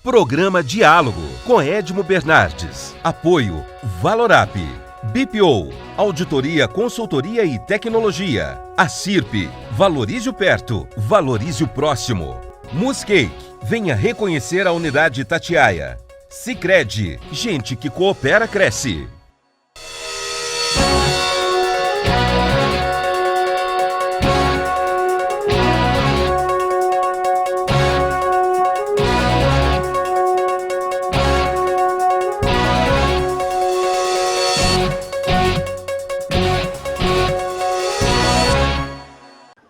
Programa Diálogo com Edmo Bernardes. Apoio Valorap, BPO, Auditoria, Consultoria e Tecnologia. A CIRP, valorize o perto, valorize o próximo. Muscake, venha reconhecer a unidade Itatiaia. Sicredi, gente que coopera cresce.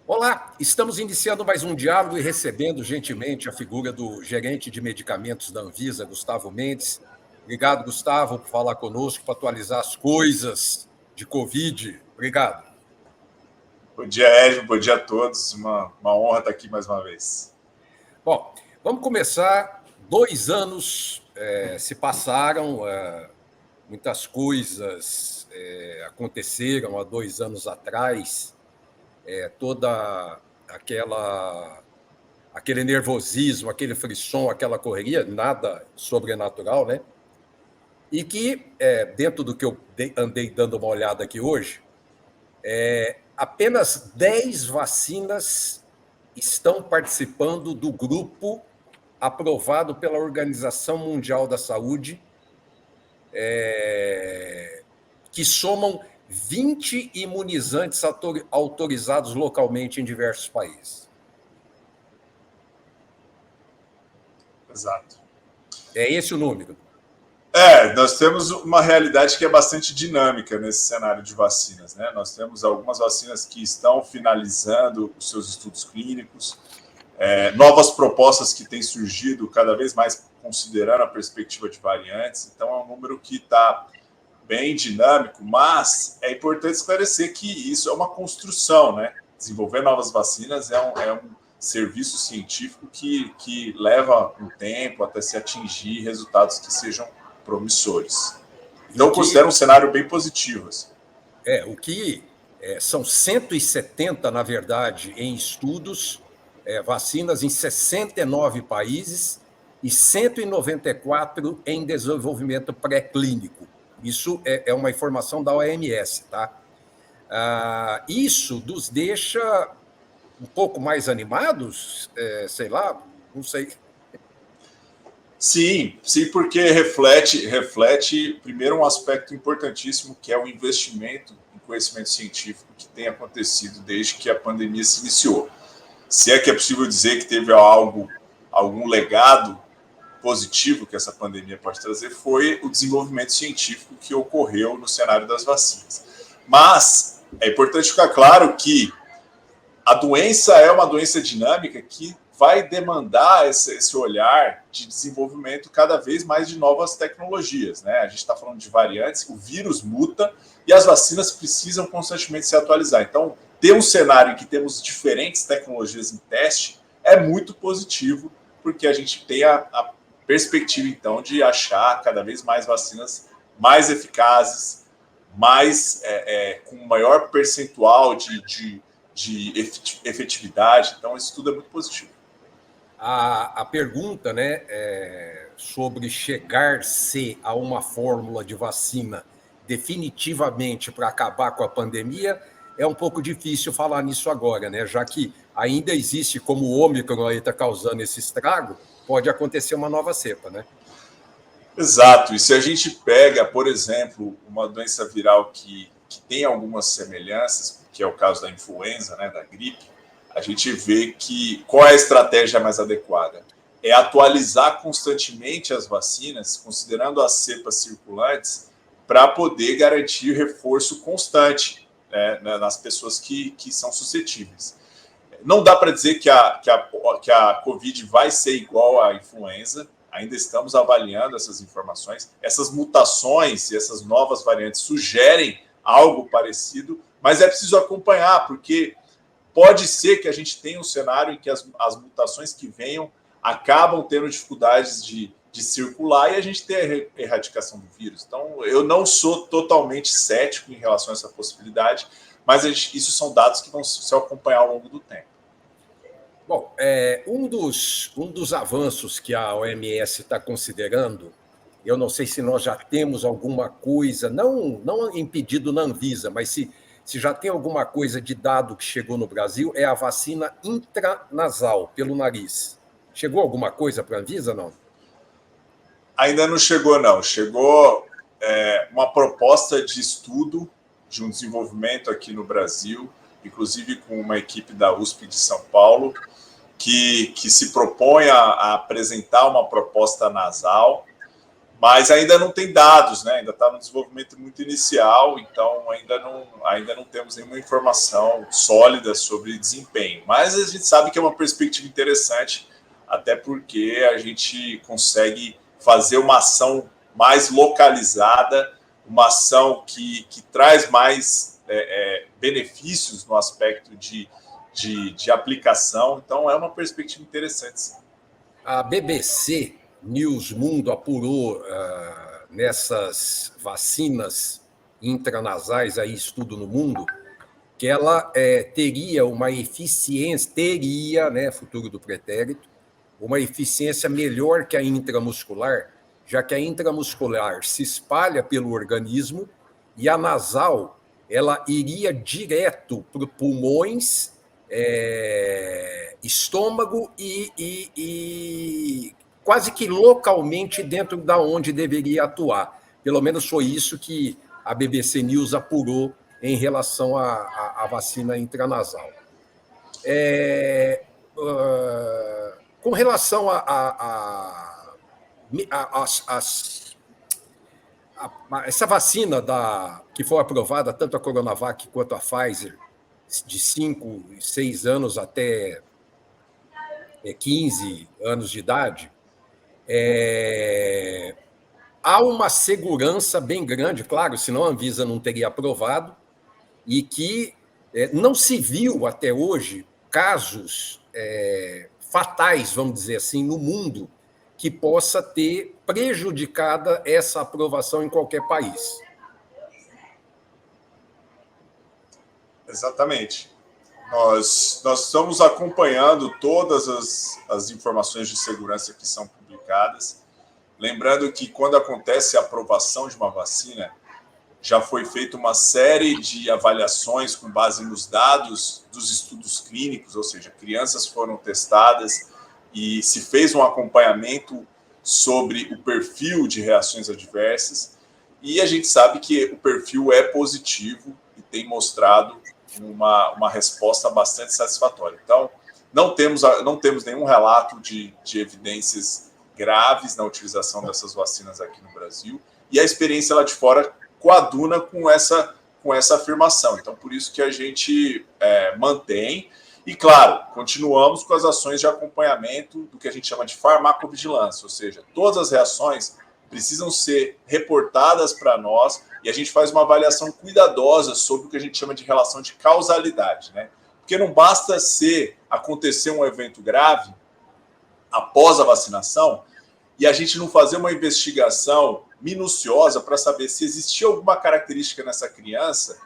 Olá, estamos iniciando mais um diálogo e recebendo gentilmente a figura do gerente de medicamentos da Anvisa, Gustavo Mendes. Obrigado, Gustavo, por falar conosco, para atualizar as coisas de Covid. Obrigado. Bom dia, Edmo. Bom dia a todos. Uma honra estar aqui mais uma vez. Bom, vamos começar. 2 anos se passaram, muitas coisas aconteceram há 2 anos atrás. Toda aquele nervosismo, aquele frisson, aquela correria, nada sobrenatural, né? E que, dentro do que eu andei dando uma olhada aqui hoje, apenas 10 vacinas estão participando do grupo aprovado pela Organização Mundial da Saúde, que somam 20 imunizantes autorizados localmente em diversos países. Exato. É esse o número. Nós temos uma realidade que é bastante dinâmica nesse cenário de vacinas, né? Nós temos algumas vacinas que estão finalizando os seus estudos clínicos, novas propostas que têm surgido cada vez mais considerando a perspectiva de variantes. Então, é um número que está bem dinâmico, mas é importante esclarecer que isso é uma construção, né? Desenvolver novas vacinas é um serviço científico que leva um tempo até se atingir resultados que sejam promissores. Então, eu considero um cenário bem positivo. Assim. O que são 170, na verdade, em estudos, vacinas em 69 países e 194 em desenvolvimento pré-clínico. Isso é uma informação da OMS, tá? Isso nos deixa um pouco mais animados, sei lá, não sei. Sim, porque reflete primeiro um aspecto importantíssimo, que é o investimento em conhecimento científico que tem acontecido desde que a pandemia se iniciou. Se é que é possível dizer que teve algum legado positivo que essa pandemia pode trazer, foi o desenvolvimento científico que ocorreu no cenário das vacinas. Mas é importante ficar claro que a doença é uma doença dinâmica que vai demandar esse olhar de desenvolvimento cada vez mais de novas tecnologias, né? A gente está falando de variantes, o vírus muta e as vacinas precisam constantemente se atualizar. Então, ter um cenário em que temos diferentes tecnologias em teste é muito positivo, porque a gente tem a perspectiva, então, de achar cada vez mais vacinas mais eficazes, com maior percentual de efetividade. Então, isso tudo é muito positivo. A pergunta, né, sobre chegar-se a uma fórmula de vacina definitivamente para acabar com a pandemia, é um pouco difícil falar nisso agora, né? Já que ainda existe, como o Ômicron está causando esse estrago, pode acontecer uma nova cepa, né? Exato. E se a gente pega, por exemplo, uma doença viral que tem algumas semelhanças, que é o caso da influenza, né, da gripe, a gente vê que qual é a estratégia mais adequada? É atualizar constantemente as vacinas, considerando as cepas circulantes, para poder garantir reforço constante, né, nas pessoas que são suscetíveis. Não dá para dizer que a Covid vai ser igual à influenza, ainda estamos avaliando essas informações. Essas mutações e essas novas variantes sugerem algo parecido, mas é preciso acompanhar, porque pode ser que a gente tenha um cenário em que as mutações que venham acabam tendo dificuldades de circular e a gente tem a erradicação do vírus. Então, eu não sou totalmente cético em relação a essa possibilidade, mas isso são dados que vão se acompanhar ao longo do tempo. Bom, um dos avanços que a OMS está considerando, eu não sei se nós já temos alguma coisa, não impedido na Anvisa, mas se já tem alguma coisa de dado que chegou no Brasil, é a vacina intranasal, pelo nariz. Chegou alguma coisa para a Anvisa, não? Ainda não chegou, não. Chegou uma proposta de estudo de um desenvolvimento aqui no Brasil, inclusive com uma equipe da USP de São Paulo, que se propõe a apresentar uma proposta nasal, mas ainda não tem dados, né? Ainda está no desenvolvimento muito inicial, então ainda não temos nenhuma informação sólida sobre desempenho. Mas a gente sabe que é uma perspectiva interessante, até porque a gente consegue fazer uma ação mais localizada, uma ação que traz mais benefícios no aspecto de aplicação. Então, é uma perspectiva interessante, sim. A BBC News Mundo apurou nessas vacinas intranasais, aí estudo no mundo, que ela teria uma eficiência, né, futuro do pretérito, uma eficiência melhor que a intramuscular, já que a intramuscular se espalha pelo organismo e a nasal ela iria direto para os pulmões, estômago e quase que localmente dentro da onde deveria atuar. Pelo menos foi isso que a BBC News apurou em relação à vacina intranasal. Com relação essa vacina que foi aprovada, tanto a Coronavac quanto a Pfizer, de 5, 6 anos até 15 anos de idade, há uma segurança bem grande, claro, senão a Anvisa não teria aprovado, e que não se viu até hoje casos fatais, vamos dizer assim, no mundo, que possa ter prejudicado essa aprovação em qualquer país. Exatamente. Nós estamos acompanhando todas as informações de segurança que são publicadas. Lembrando que quando acontece a aprovação de uma vacina, já foi feita uma série de avaliações com base nos dados dos estudos clínicos, ou seja, crianças foram testadas e se fez um acompanhamento sobre o perfil de reações adversas, e a gente sabe que o perfil é positivo e tem mostrado uma resposta bastante satisfatória. Então, não temos nenhum relato de evidências graves na utilização dessas vacinas aqui no Brasil, e a experiência lá de fora coaduna com essa afirmação. Então, por isso que a gente mantém, e claro, continuamos com as ações de acompanhamento do que a gente chama de farmacovigilância, ou seja, todas as reações precisam ser reportadas para nós e a gente faz uma avaliação cuidadosa sobre o que a gente chama de relação de causalidade, né? Porque não basta acontecer um evento grave após a vacinação e a gente não fazer uma investigação minuciosa para saber se existia alguma característica nessa criança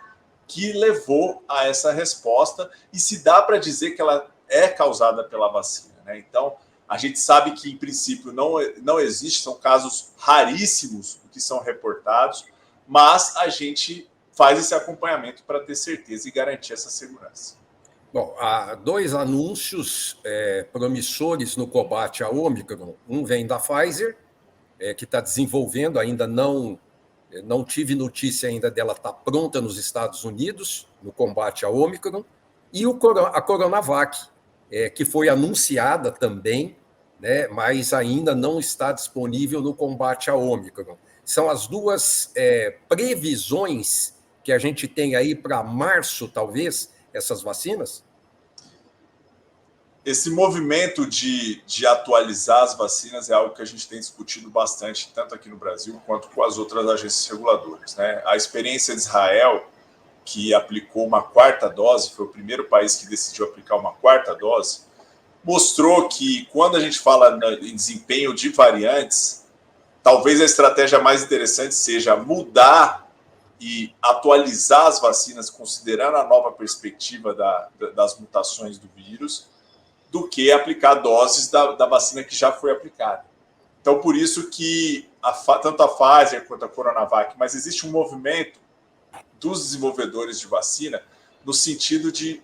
que levou a essa resposta e se dá para dizer que ela é causada pela vacina, né? Então, a gente sabe que, em princípio, não existe, são casos raríssimos que são reportados, mas a gente faz esse acompanhamento para ter certeza e garantir essa segurança. Bom, há 2 anúncios promissores no combate à Ômicron. Um vem da Pfizer, que está desenvolvendo, ainda não tive notícia ainda dela estar pronta nos Estados Unidos, no combate à Ômicron, e a Coronavac, que foi anunciada também, né, mas ainda não está disponível no combate à Ômicron. São as 2 previsões que a gente tem aí para março, talvez, essas vacinas? Esse movimento de atualizar as vacinas é algo que a gente tem discutido bastante, tanto aqui no Brasil quanto com as outras agências reguladoras, né? A experiência de Israel, que aplicou uma 4ª dose, foi o primeiro país que decidiu aplicar uma 4ª dose, mostrou que quando a gente fala em desempenho de variantes, talvez a estratégia mais interessante seja mudar e atualizar as vacinas, considerando a nova perspectiva das mutações do vírus, do que aplicar doses da vacina que já foi aplicada. Então, por isso que tanto a Pfizer quanto a Coronavac, mas existe um movimento dos desenvolvedores de vacina no sentido de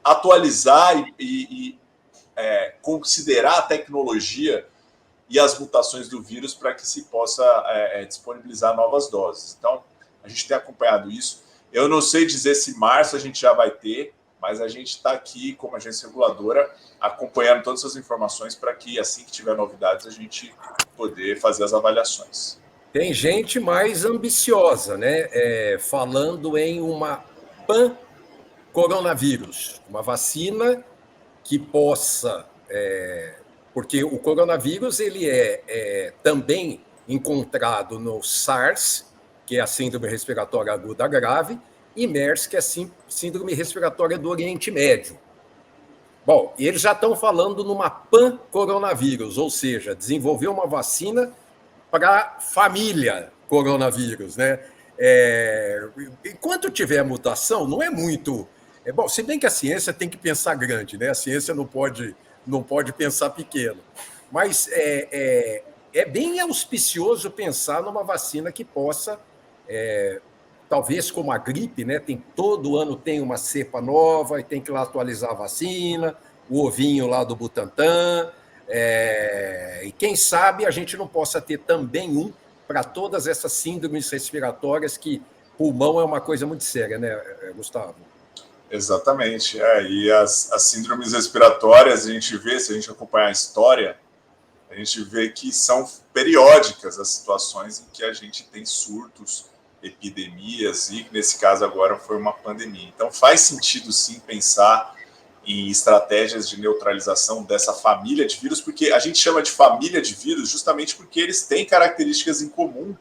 atualizar e considerar a tecnologia e as mutações do vírus para que se possa disponibilizar novas doses. Então, a gente tem acompanhado isso. Eu não sei dizer se março a gente já vai ter, mas a gente está aqui, como agência reguladora, acompanhando todas essas informações para que, assim que tiver novidades, a gente poder fazer as avaliações. Tem gente mais ambiciosa, né? Falando em uma pan-coronavírus, uma vacina que possa... porque o coronavírus ele é também encontrado no SARS, que é a síndrome respiratória aguda grave, e MERS, que é a síndrome respiratória do Oriente Médio. Bom, eles já estão falando numa pan-coronavírus, ou seja, desenvolver uma vacina para família coronavírus, né? Enquanto tiver mutação, não é muito... bom, se bem que a ciência tem que pensar grande, né? A ciência não pode pensar pequeno. Mas é bem auspicioso pensar numa vacina que possa, talvez como a gripe, né? Todo ano tem uma cepa nova e tem que lá atualizar a vacina, o ovinho lá do Butantan, e quem sabe a gente não possa ter também para todas essas síndromes respiratórias, que pulmão é uma coisa muito séria, né, Gustavo? Exatamente. E as síndromes respiratórias, a gente vê, se a gente acompanhar a história, a gente vê que são periódicas as situações em que a gente tem surtos, epidemias, e nesse caso agora foi uma pandemia. Então faz sentido sim pensar em estratégias de neutralização dessa família de vírus, porque a gente chama de família de vírus justamente porque eles têm características em comum,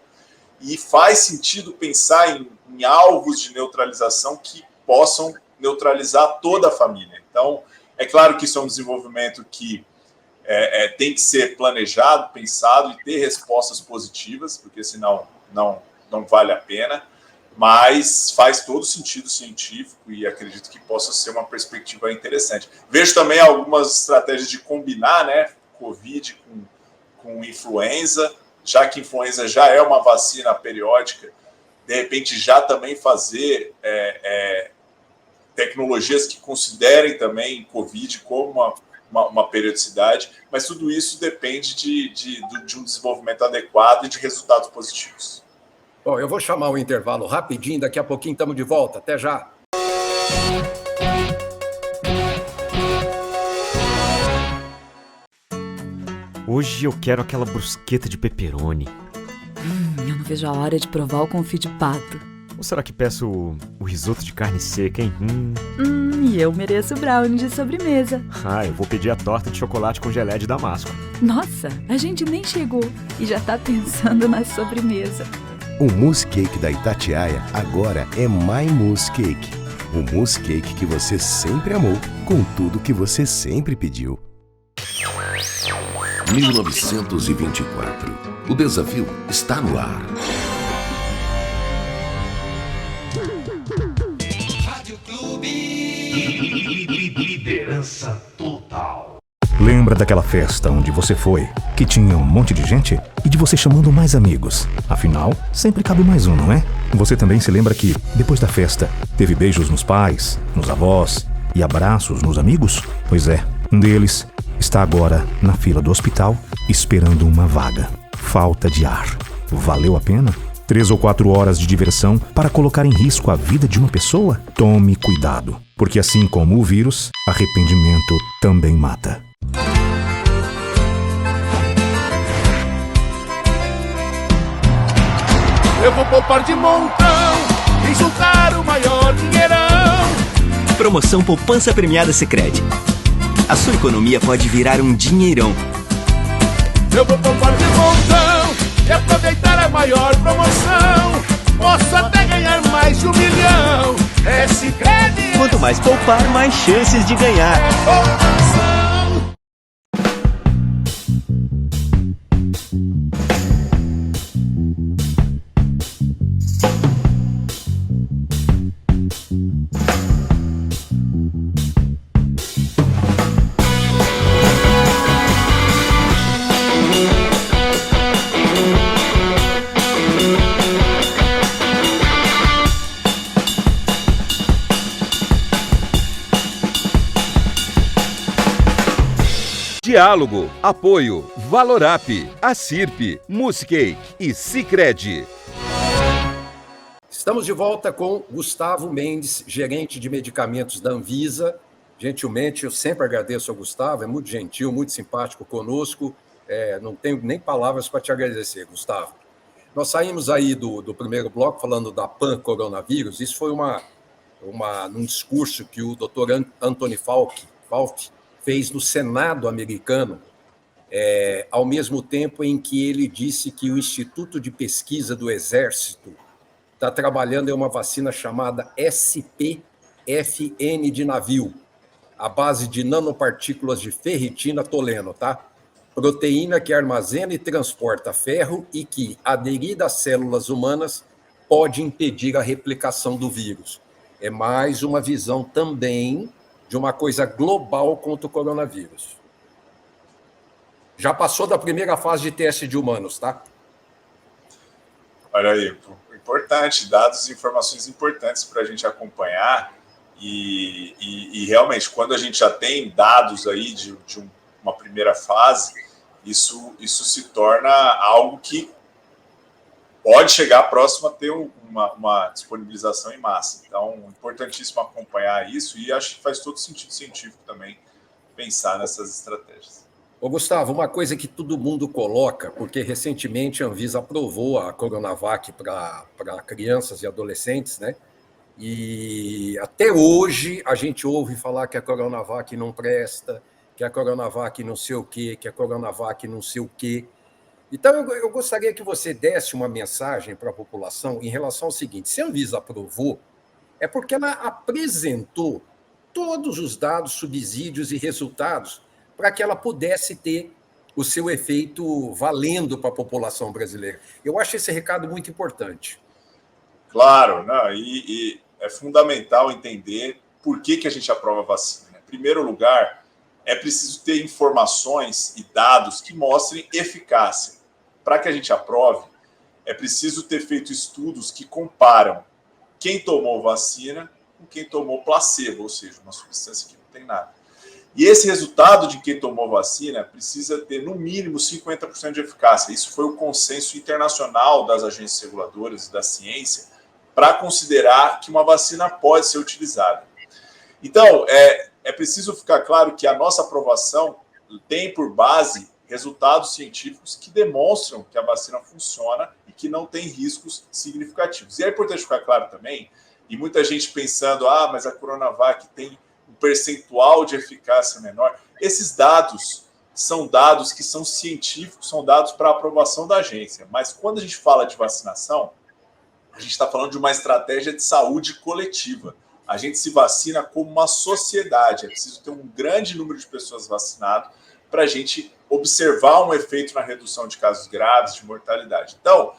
e faz sentido pensar em alvos de neutralização que possam neutralizar toda a família. Então, é claro que isso é um desenvolvimento que tem que ser planejado, pensado e ter respostas positivas, porque senão não vale a pena, mas faz todo sentido científico e acredito que possa ser uma perspectiva interessante. Vejo também algumas estratégias de combinar, né, Covid com influenza, já que influenza já é uma vacina periódica, de repente já também fazer tecnologias que considerem também Covid como uma periodicidade, mas tudo isso depende de um desenvolvimento adequado e de resultados positivos. Bom, eu vou chamar o intervalo rapidinho, daqui a pouquinho estamos de volta. Até já! Hoje eu quero aquela brusqueta de pepperoni. Eu não vejo a hora de provar o confit de pato. Ou será que peço o risoto de carne seca, hein? E eu mereço o brownie de sobremesa. Eu vou pedir a torta de chocolate com gelé de damasco. Nossa, a gente nem chegou e já tá pensando na sobremesa. O mousse cake da Itatiaia agora é My Mousse Cake. O mousse cake que você sempre amou, com tudo que você sempre pediu. 1924. O desafio está no ar. Rádio Clube. Liderança total. Lembra daquela festa onde você foi, que tinha um monte de gente e de você chamando mais amigos? Afinal, sempre cabe mais um, não é? Você também se lembra que, depois da festa, teve beijos nos pais, nos avós e abraços nos amigos? Pois é, um deles está agora na fila do hospital esperando uma vaga. Falta de ar. Valeu a pena? 3 ou 4 horas de diversão para colocar em risco a vida de uma pessoa? Tome cuidado, porque assim como o vírus, arrependimento também mata. Eu vou poupar de montão e juntar o maior dinheirão. Promoção Poupança Premiada Sicredi. A sua economia pode virar um dinheirão. Eu vou poupar de montão e aproveitar a maior promoção. Posso até ganhar mais de 1 milhão. É Sicredi. Quanto mais poupar, mais chances de ganhar. Poupança. Diálogo, apoio, Valorap, Acirp, Muscake e Sicredi. Estamos de volta com Gustavo Mendes, gerente de medicamentos da Anvisa. Gentilmente, eu sempre agradeço ao Gustavo, é muito gentil, muito simpático conosco. Não tenho nem palavras para te agradecer, Gustavo. Nós saímos aí do primeiro bloco falando da pan-coronavírus. Isso foi num discurso que o Dr. Anthony Fauci fez no Senado americano, ao mesmo tempo em que ele disse que o Instituto de Pesquisa do Exército está trabalhando em uma vacina chamada SPFN de navio, à base de nanopartículas de ferritina toleno, tá? Proteína que armazena e transporta ferro e que, aderida às células humanas, pode impedir a replicação do vírus. É mais uma visão também de uma coisa global contra o coronavírus. Já passou da primeira fase de teste de humanos, tá? Olha aí, importante, dados e informações importantes para a gente acompanhar e realmente, quando a gente já tem dados aí de uma primeira fase, isso se torna algo que pode chegar próximo a ter uma disponibilização em massa. Então, importantíssimo acompanhar isso e acho que faz todo sentido científico também pensar nessas estratégias. Ô, Gustavo, uma coisa que todo mundo coloca, porque recentemente a Anvisa aprovou a Coronavac para crianças e adolescentes, né? E até hoje a gente ouve falar que a Coronavac não presta, que a Coronavac não sei o quê, que a Coronavac não sei o quê. Então, eu gostaria que você desse uma mensagem para a população em relação ao seguinte: se a Anvisa aprovou, é porque ela apresentou todos os dados, subsídios e resultados para que ela pudesse ter o seu efeito valendo para a população brasileira. Eu acho esse recado muito importante. Claro, não, e é fundamental entender por que a gente aprova a vacina. Em primeiro lugar, é preciso ter informações e dados que mostrem eficácia. Para que a gente aprove, é preciso ter feito estudos que comparam quem tomou vacina com quem tomou placebo, ou seja, uma substância que não tem nada. E esse resultado de quem tomou vacina precisa ter, no mínimo, 50% de eficácia. Isso foi o consenso internacional das agências reguladoras e da ciência para considerar que uma vacina pode ser utilizada. Então, é preciso ficar claro que a nossa aprovação tem por base resultados científicos que demonstram que a vacina funciona e que não tem riscos significativos. E é importante ficar claro também, e muita gente pensando, mas a Coronavac tem um percentual de eficácia menor. Esses dados são dados que são científicos, são dados para aprovação da agência. Mas quando a gente fala de vacinação, a gente está falando de uma estratégia de saúde coletiva. A gente se vacina como uma sociedade. É preciso ter um grande número de pessoas vacinadas para a gente observar um efeito na redução de casos graves, de mortalidade. Então,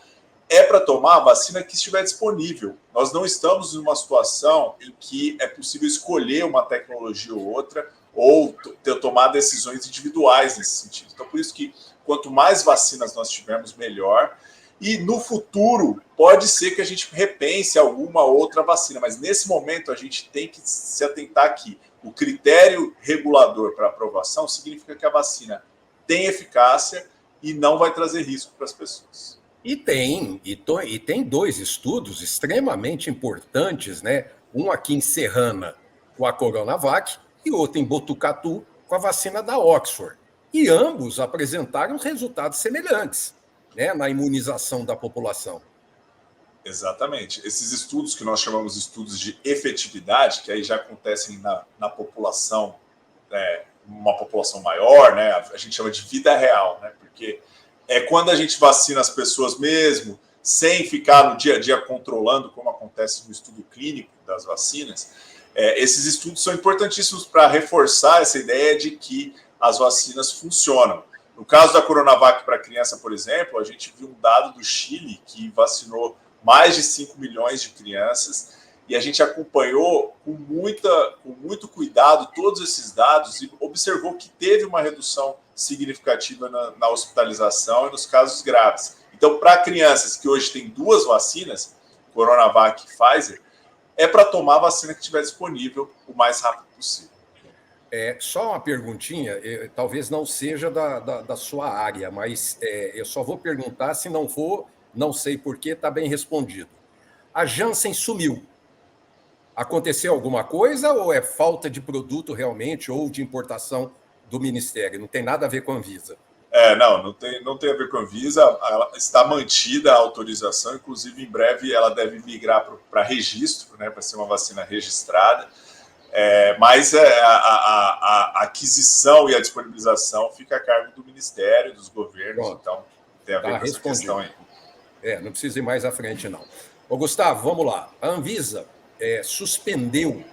é para tomar a vacina que estiver disponível. Nós não estamos em uma situação em que é possível escolher uma tecnologia ou outra ou tomar decisões individuais nesse sentido. Então, por isso que quanto mais vacinas nós tivermos, melhor. E no futuro, pode ser que a gente repense alguma outra vacina, mas nesse momento a gente tem que se atentar que o critério regulador para aprovação significa que a vacina tem eficácia e não vai trazer risco para as pessoas. E tem dois estudos extremamente importantes, né? Um aqui em Serrana com a Coronavac e outro em Botucatu com a vacina da Oxford. E ambos apresentaram resultados semelhantes, né, na imunização da população. Exatamente. Esses estudos que nós chamamos de estudos de efetividade, que aí já acontecem na população, uma população maior, né? A gente chama de vida real, né? Porque é quando a gente vacina as pessoas mesmo, sem ficar no dia a dia controlando, como acontece no estudo clínico das vacinas. Esses estudos são importantíssimos para reforçar essa ideia de que as vacinas funcionam. No caso da Coronavac para criança, por exemplo, a gente viu um dado do Chile que vacinou mais de 5 milhões de crianças e a gente acompanhou com muito cuidado todos esses dados e observou que teve uma redução significativa na hospitalização e nos casos graves. Então, para crianças que hoje têm 2 vacinas, Coronavac e Pfizer, é para tomar a vacina que estiver disponível o mais rápido possível. Só uma perguntinha, talvez não seja da sua área, mas eu só vou perguntar, se não for, não sei porquê, está bem respondido. A Janssen sumiu. Aconteceu alguma coisa ou é falta de produto realmente ou de importação do Ministério? Não tem nada a ver com a Anvisa. Não tem a ver com a Anvisa. Ela está mantida a autorização, inclusive em breve ela deve migrar para registro, né, para ser uma vacina registrada. Mas a aquisição e a disponibilização fica a cargo do Ministério, dos governos. Pronto. Então tem a ver com essa questão aí. Não precisa ir mais à frente, não. Ô, Gustavo, vamos lá. A Anvisa suspendeu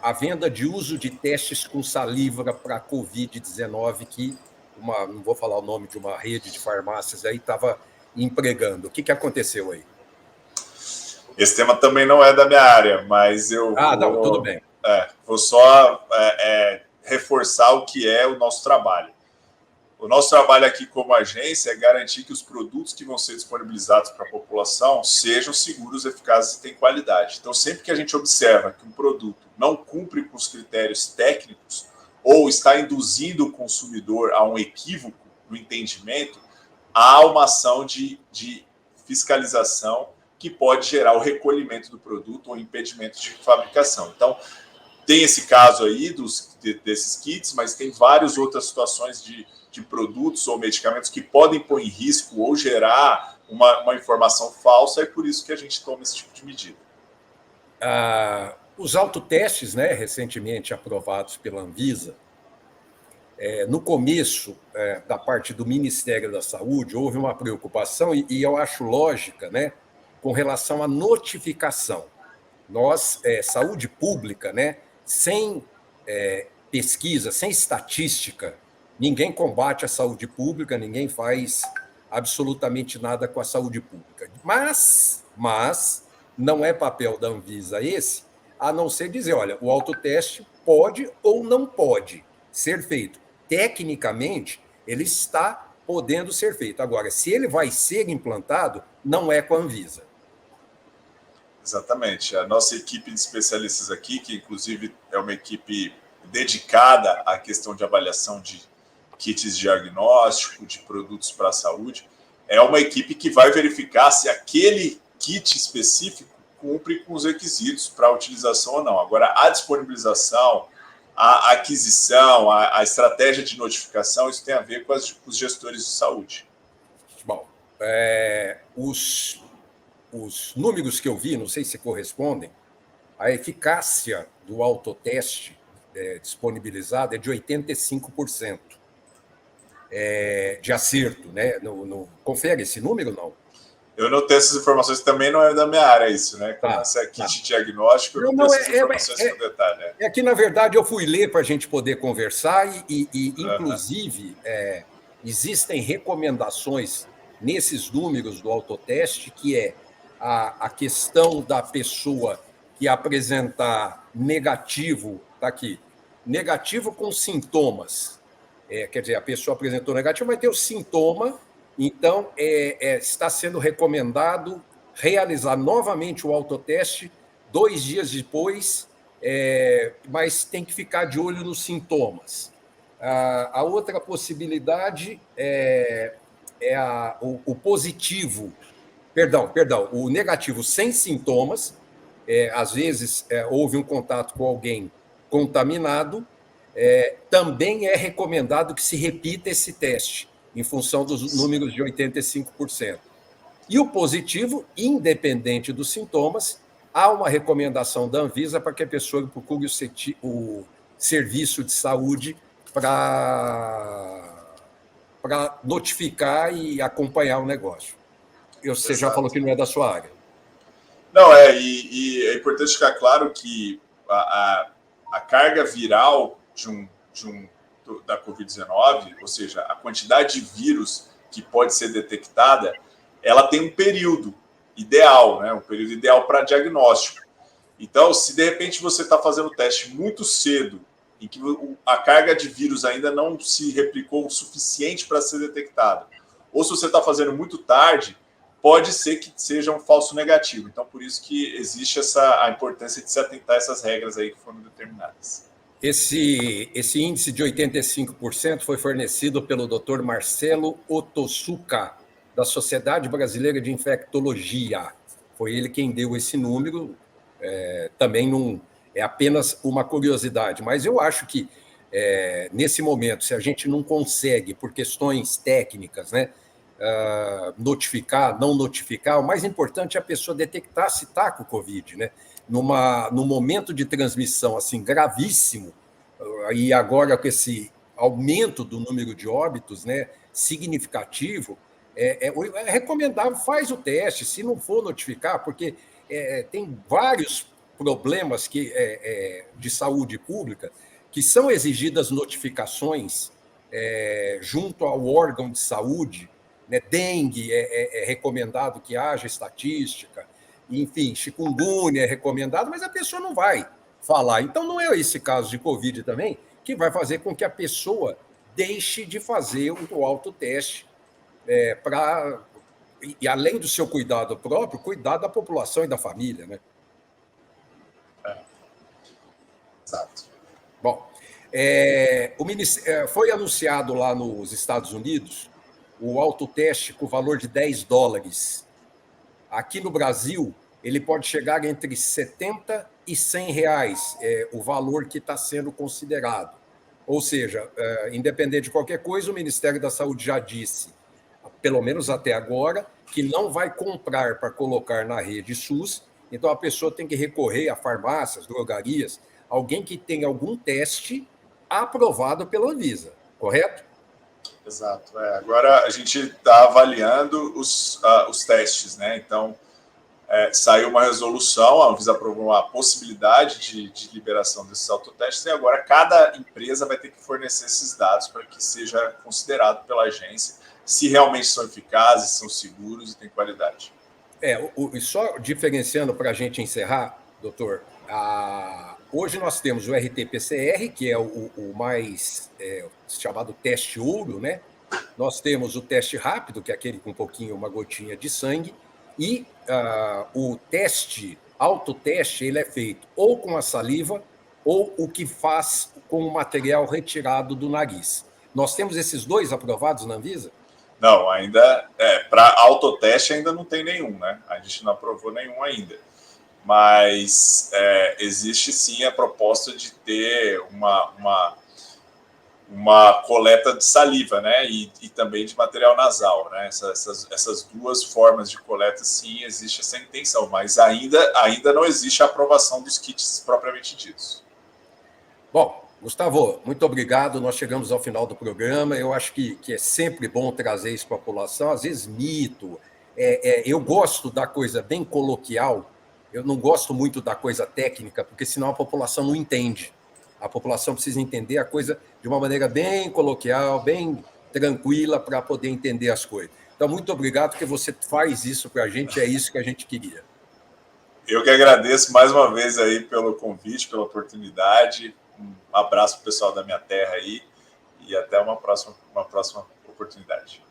a venda de uso de testes com saliva para a Covid-19 que não vou falar o nome de uma rede de farmácias aí estava empregando. O que aconteceu aí? Esse tema também não é da minha área, mas eu não, tudo bem. Vou só reforçar o que é o nosso trabalho. O nosso trabalho aqui como agência é garantir que os produtos que vão ser disponibilizados para a população sejam seguros, eficazes e tenham qualidade. Então, sempre que a gente observa que um produto não cumpre com os critérios técnicos ou está induzindo o consumidor a um equívoco no entendimento, há uma ação de fiscalização que pode gerar o recolhimento do produto ou impedimento de fabricação. Então, tem esse caso aí desses kits, mas tem várias outras situações de produtos ou medicamentos que podem pôr em risco ou gerar uma informação falsa, e por isso que a gente toma esse tipo de medida. Os autotestes, né, recentemente aprovados pela Anvisa, no começo da parte do Ministério da Saúde, houve uma preocupação, e eu acho lógica, né, com relação à notificação. Nós, saúde pública, né, sem pesquisa, sem estatística, ninguém combate a saúde pública, ninguém faz absolutamente nada com a saúde pública. Mas não é papel da Anvisa esse, a não ser dizer, olha, o autoteste pode ou não pode ser feito. Tecnicamente, ele está podendo ser feito. Agora, se ele vai ser implantado, não é com a Anvisa. Exatamente. A nossa equipe de especialistas aqui, que inclusive é uma equipe dedicada à questão de avaliação de kits de diagnóstico, de produtos para a saúde, é uma equipe que vai verificar se aquele kit específico cumpre com os requisitos para utilização ou não. Agora, a disponibilização, a aquisição, a estratégia de notificação, isso tem a ver com os gestores de saúde. Bom, os números que eu vi, não sei se correspondem, a eficácia do autoteste disponibilizado é de 85%. De acerto, né? Confere esse número, não? Eu não tenho essas informações, também não é da minha área isso, né? Como essa kit diagnóstico, eu não tenho essas informações com detalhe. É que, na verdade, eu fui ler para a gente poder conversar inclusive, existem recomendações nesses números do autoteste, que é a questão da pessoa que apresentar negativo, está aqui, negativo com sintomas. Quer dizer, a pessoa apresentou negativo, vai ter o sintoma, então está sendo recomendado realizar novamente o autoteste 2 dias depois, mas tem que ficar de olho nos sintomas. A outra possibilidade é o positivo, perdão, o negativo sem sintomas, às vezes houve um contato com alguém contaminado, também é recomendado que se repita esse teste, em função dos números de 85%. E o positivo, independente dos sintomas, há uma recomendação da Anvisa para que a pessoa procure o serviço de saúde para notificar e acompanhar o negócio. Você já falou que não é da sua área. Não, e é importante ficar claro que a carga viral da Covid-19, ou seja, a quantidade de vírus que pode ser detectada, ela tem um período ideal, né? Um período ideal para diagnóstico. Então, se de repente você está fazendo o teste muito cedo, em que a carga de vírus ainda não se replicou o suficiente para ser detectada, ou se você está fazendo muito tarde, pode ser que seja um falso negativo. Então, por isso que existe a importância de se atentar a essas regras aí que foram determinadas. Esse índice de 85% foi fornecido pelo Dr. Marcelo Otsuka, da Sociedade Brasileira de Infectologia. Foi ele quem deu esse número, também não é apenas uma curiosidade, mas eu acho que, nesse momento, se a gente não consegue, por questões técnicas, né, notificar, não notificar, o mais importante é a pessoa detectar se está com o Covid, né? Num momento de transmissão assim gravíssimo, e agora com esse aumento do número de óbitos, né, significativo, é recomendável, faz o teste, se não for notificar, porque tem vários problemas de saúde pública que são exigidas notificações junto ao órgão de saúde, né? Dengue é recomendado que haja estatística, enfim, chikungunya é recomendado, mas a pessoa não vai falar. Então, não é esse caso de Covid também que vai fazer com que a pessoa deixe de fazer o autoteste e, além do seu cuidado próprio, cuidar da população e da família, né? Exato. Bom, foi anunciado lá nos Estados Unidos o autoteste com valor de $10. Aqui no Brasil, ele pode chegar entre R$70 e R$100, o valor que está sendo considerado. Ou seja, independente de qualquer coisa, o Ministério da Saúde já disse, pelo menos até agora, que não vai comprar para colocar na rede SUS, então a pessoa tem que recorrer a farmácias, drogarias, alguém que tenha algum teste aprovado pela Anvisa, correto? Exato. Agora a gente está avaliando os testes, né? Então, saiu uma resolução, a Anvisa aprovou uma possibilidade de liberação desses autotestes, e agora cada empresa vai ter que fornecer esses dados para que seja considerado pela agência se realmente são eficazes, são seguros e têm qualidade. E só diferenciando para a gente encerrar, doutor, hoje nós temos o RT-PCR, que é o mais chamado teste ouro, né? Nós temos o teste rápido, que é aquele com uma gotinha de sangue, e o autoteste, ele é feito ou com a saliva ou o que faz com o material retirado do nariz. Nós temos esses dois aprovados na Anvisa? Não, ainda, para autoteste ainda não tem nenhum, né? A gente não aprovou nenhum ainda. Mas existe sim a proposta de ter uma coleta de saliva, né? E também de material nasal, né? Essas duas formas de coleta, sim, existe essa intenção, mas ainda não existe a aprovação dos kits propriamente ditos. Bom, Gustavo, muito obrigado. Nós chegamos ao final do programa. Eu acho que é sempre bom trazer isso para a população, às vezes mito. Eu gosto da coisa bem coloquial, eu não gosto muito da coisa técnica, porque senão a população não entende. A população precisa entender a coisa de uma maneira bem coloquial, bem tranquila, para poder entender as coisas. Então, muito obrigado, porque você faz isso para a gente, é isso que a gente queria. Eu que agradeço mais uma vez aí pelo convite, pela oportunidade. Um abraço para o pessoal da minha terra aí e até uma próxima oportunidade.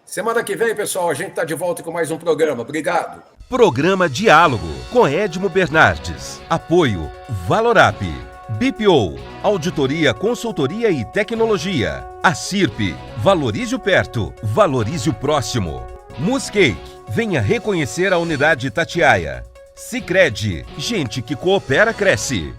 Semana que vem, pessoal, a gente está de volta com mais um programa. Obrigado. Programa Diálogo com Edmo Bernardes. Apoio Valorap, BPO, Auditoria, Consultoria e Tecnologia. A CIRP, valorize o perto, valorize o próximo. Muscake, venha reconhecer a unidade Itatiaia. Sicredi, gente que coopera cresce.